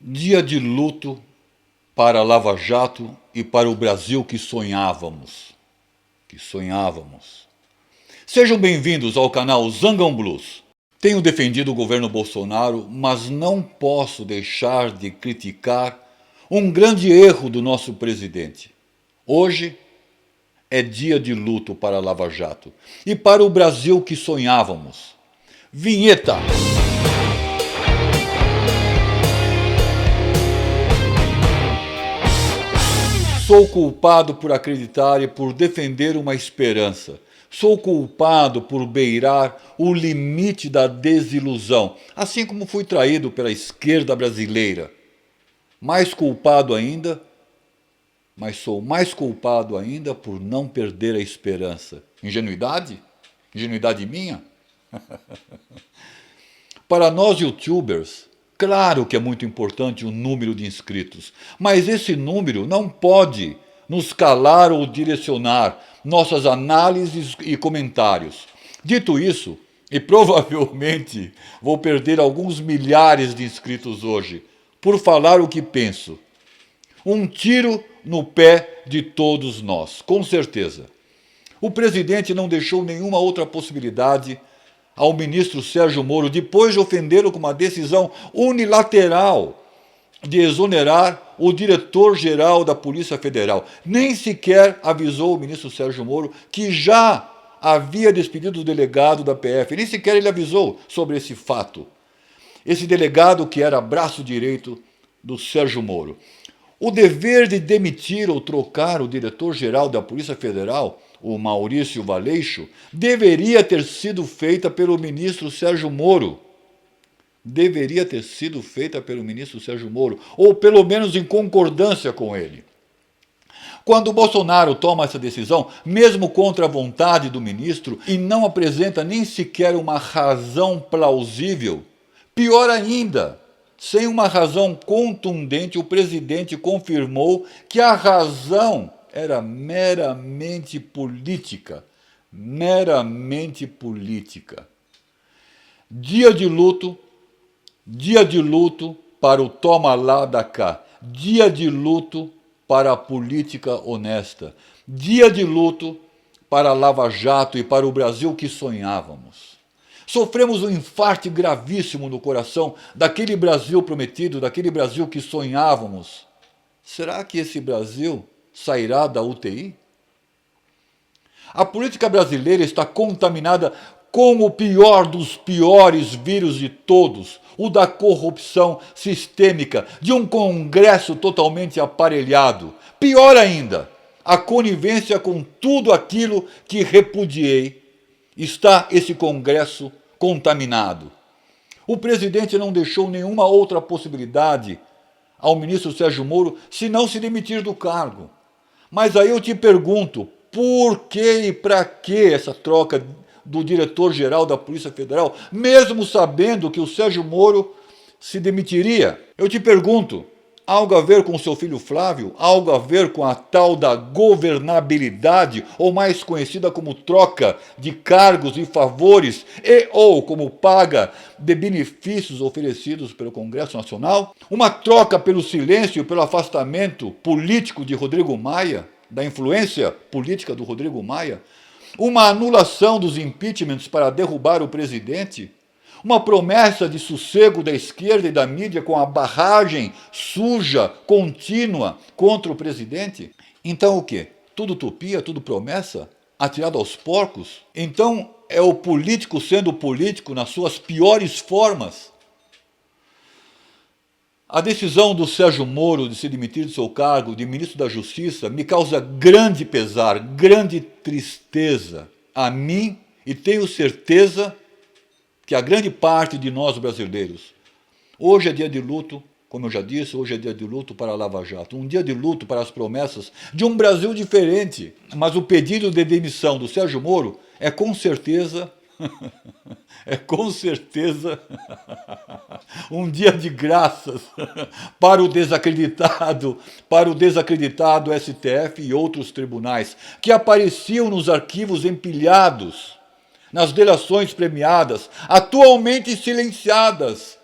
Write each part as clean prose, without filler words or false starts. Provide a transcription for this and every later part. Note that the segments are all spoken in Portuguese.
Dia de luto para a Lava Jato e para o Brasil que sonhávamos. Sejam bem-vindos ao canal Zangão Blues. Tenho defendido o governo Bolsonaro, mas não posso deixar de criticar um grande erro do nosso presidente. Hoje é dia de luto para a Lava Jato e para o Brasil que sonhávamos. Vinheta! Sou culpado por acreditar e por defender uma esperança. Sou culpado por beirar o limite da desilusão, assim como fui traído pela esquerda brasileira. Mais culpado ainda, mas sou mais culpado ainda por não perder a esperança. Ingenuidade? Ingenuidade minha? Para nós youtubers, claro que é muito importante o número de inscritos, mas esse número não pode nos calar ou direcionar nossas análises e comentários. Dito isso, e provavelmente vou perder alguns milhares de inscritos hoje, por falar o que penso. Um tiro no pé de todos nós, com certeza. O presidente não deixou nenhuma outra possibilidade ao ministro Sérgio Moro, depois de ofendê-lo com uma decisão unilateral de exonerar o diretor-geral da Polícia Federal. Nem sequer avisou o ministro Sérgio Moro que já havia despedido o delegado da PF, nem sequer ele avisou sobre esse fato. Esse delegado que era braço direito do Sérgio Moro. O dever de demitir ou trocar o diretor-geral da Polícia Federal, o Maurício Valeixo, deveria ter sido feita pelo ministro Sérgio Moro. Deveria ter sido feita pelo ministro Sérgio Moro, ou pelo menos em concordância com ele. Quando o Bolsonaro toma essa decisão, mesmo contra a vontade do ministro, e não apresenta nem sequer uma razão plausível, pior ainda, sem uma razão contundente, o presidente confirmou que a razão era meramente política. Meramente política. Dia de luto para o toma lá da cá. Dia de luto para a política honesta. Dia de luto para a Lava Jato e para o Brasil que sonhávamos. Sofremos um infarte gravíssimo no coração daquele Brasil prometido, daquele Brasil que sonhávamos. Será que esse Brasil sairá da UTI? A política brasileira está contaminada com o pior dos piores vírus de todos, o da corrupção sistêmica, de um Congresso totalmente aparelhado. Pior ainda, a conivência com tudo aquilo que repudiei. Está esse Congresso contaminado. O presidente não deixou nenhuma outra possibilidade ao ministro Sérgio Moro senão se demitir do cargo. Mas aí eu te pergunto, por que e para que essa troca do diretor-geral da Polícia Federal, mesmo sabendo que o Sérgio Moro se demitiria? Eu te pergunto, algo a ver com seu filho Flávio? Algo a ver com a tal da governabilidade, ou mais conhecida como troca de cargos e favores, e ou como paga de benefícios oferecidos pelo Congresso Nacional? Uma troca pelo silêncio e pelo afastamento político de Rodrigo Maia, da influência política do Rodrigo Maia? Uma anulação dos impeachments para derrubar o presidente? Uma promessa de sossego da esquerda e da mídia com a barragem suja, contínua contra o presidente? Então o quê? Tudo utopia, tudo promessa? Atirado aos porcos? Então é o político sendo político nas suas piores formas? A decisão do Sérgio Moro de se demitir de seu cargo de ministro da Justiça me causa grande pesar, grande tristeza a mim, e tenho certeza que a grande parte de nós brasileiros. Hoje é dia de luto, como eu já disse, hoje é dia de luto para a Lava Jato, um dia de luto para as promessas de um Brasil diferente. Mas o pedido de demissão do Sérgio Moro é com certeza um dia de graças para o desacreditado STF e outros tribunais que apareciam nos arquivos empilhados, nas delações premiadas, atualmente silenciadas.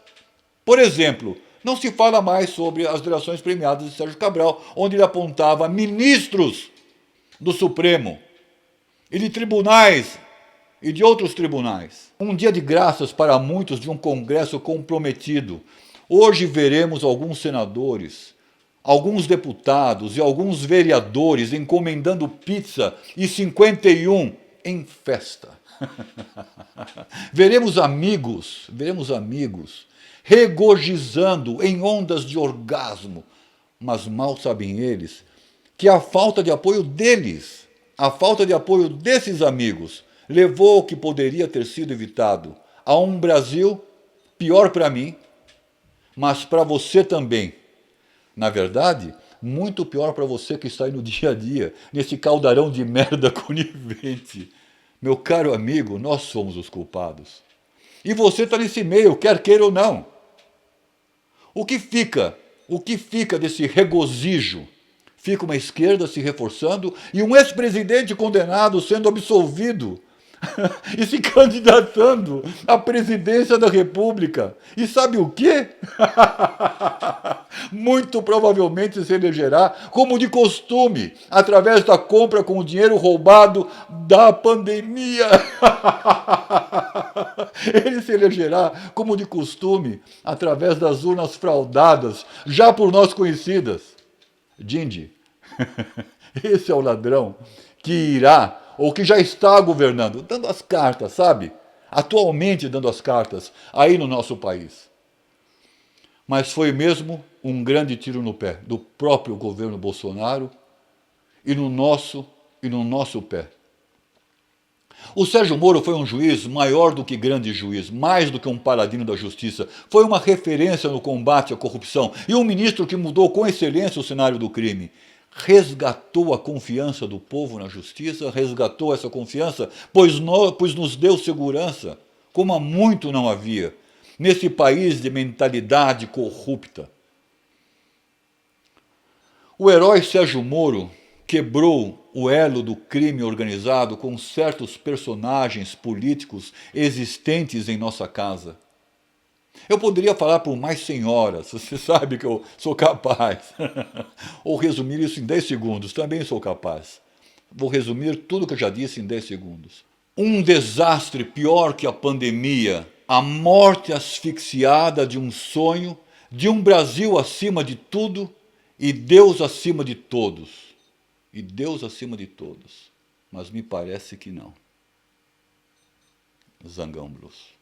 Por exemplo, Não se fala mais sobre as delações premiadas de Sérgio Cabral, onde ele apontava ministros do Supremo e de tribunais e de outros tribunais. Um dia de graças para muitos de um Congresso comprometido. Hoje veremos alguns senadores, alguns deputados e alguns vereadores encomendando pizza e 51 em festa. Veremos amigos regozijando em ondas de orgasmo, mas mal sabem eles que a falta de apoio deles, a falta de apoio desses amigos, levou ao que poderia ter sido evitado, a um Brasil pior para mim, mas para você também. Na verdade, muito pior para você que está aí no dia a dia, nesse caldeirão de merda conivente. Meu caro amigo, nós somos os culpados. E você está nesse meio, quer queira ou não. O que fica desse regozijo? Fica uma esquerda se reforçando e um ex-presidente condenado sendo absolvido e se candidatando à presidência da República. E sabe o quê? Muito provavelmente se elegerá, como de costume, através da compra com o dinheiro roubado da pandemia. Ele se elegerá, como de costume, através das urnas fraudadas, já por nós conhecidas. Dindi, esse é o ladrão que irá, ou que já está governando, dando as cartas, sabe? Atualmente dando as cartas aí no nosso país. Mas foi mesmo um grande tiro no pé do próprio governo Bolsonaro e no nosso pé. O Sérgio Moro foi um juiz maior do que grande juiz, mais do que um paladino da justiça. Foi uma referência no combate à corrupção e um ministro que mudou com excelência o cenário do crime. Resgatou a confiança do povo na justiça, resgatou essa confiança, pois nos deu segurança, como há muito não havia, nesse país de mentalidade corrupta. O herói Sérgio Moro quebrou o elo do crime organizado com certos personagens políticos existentes em nossa casa. Eu poderia falar por mais senhoras, você sabe que eu sou capaz. Ou resumir isso em 10 segundos, também sou capaz. Vou resumir tudo que eu já disse em 10 segundos. Um desastre pior que a pandemia, a morte asfixiada de um sonho, de um Brasil acima de tudo e Deus acima de todos. E Deus acima de todos. Mas me parece que não. Zangão Blues.